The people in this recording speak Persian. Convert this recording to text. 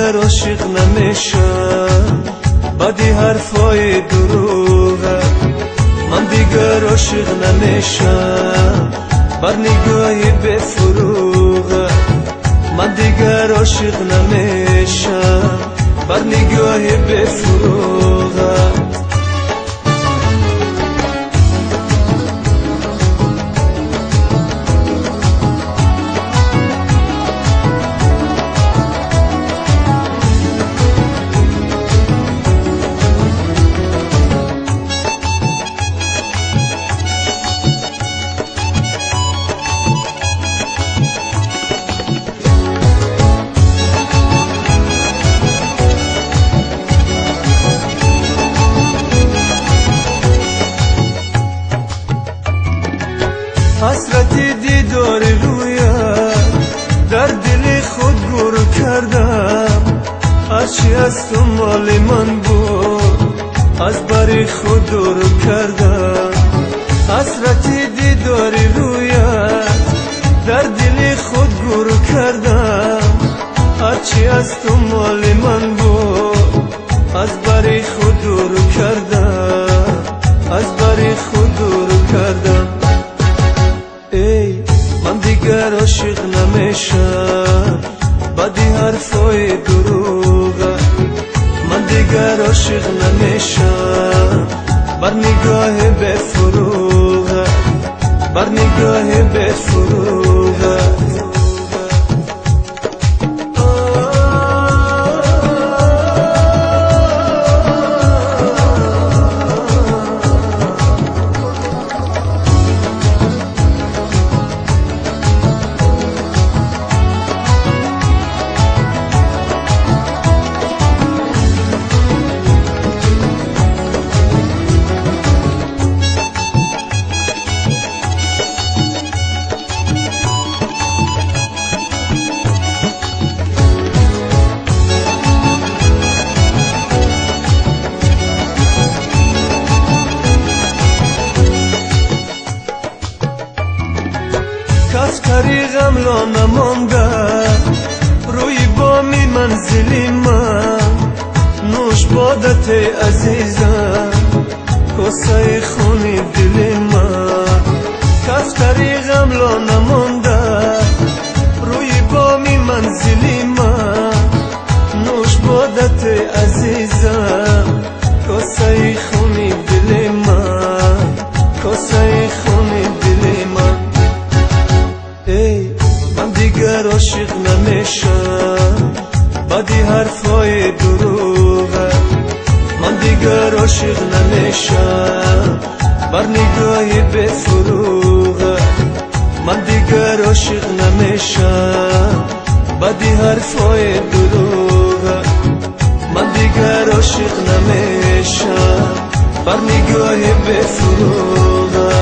دیگر عاشق نمیشم با دی حرفای دروغه. من دیگر عاشق نمیشم بر نگاهی به فروغه. من دیگر عاشق نمیشم بر نگاهی به فروغه. حسرتی دیدار رویت در دل خود گور کردم. هرچی از تو مال من بود از بر خود دور کردم. حسرتی دیدار رویت در دل خود گور کردم. هرچی از تو مال من بود از بر خود دور کردم. از بر خود دور کردم. ای من دیگر عاشق نمیشم با دی حرفای دروغه. من دیگر عاشق نمیشم بر نگاه به فروغه. بر نگاه به فروغه. کس طریقم را نمانده روی بامی منزلی من. نوش بادت عزیزم کاسه خونی دل من. کس طریقم را نمانده روی بامی منزلی من. نوش بادت عزیزم کاسه خونی دل من. کاسه خونی دل من. ای من دیگر عاشق نمیشم با دی حرفای دروغه. من دیگر عاشق نمیشم بر نگاهی به فروغه. من دیگر عاشق نمیشم با دی حرفای دروغه. من دیگر عاشق نمیشم بر نگاهی به فروغه.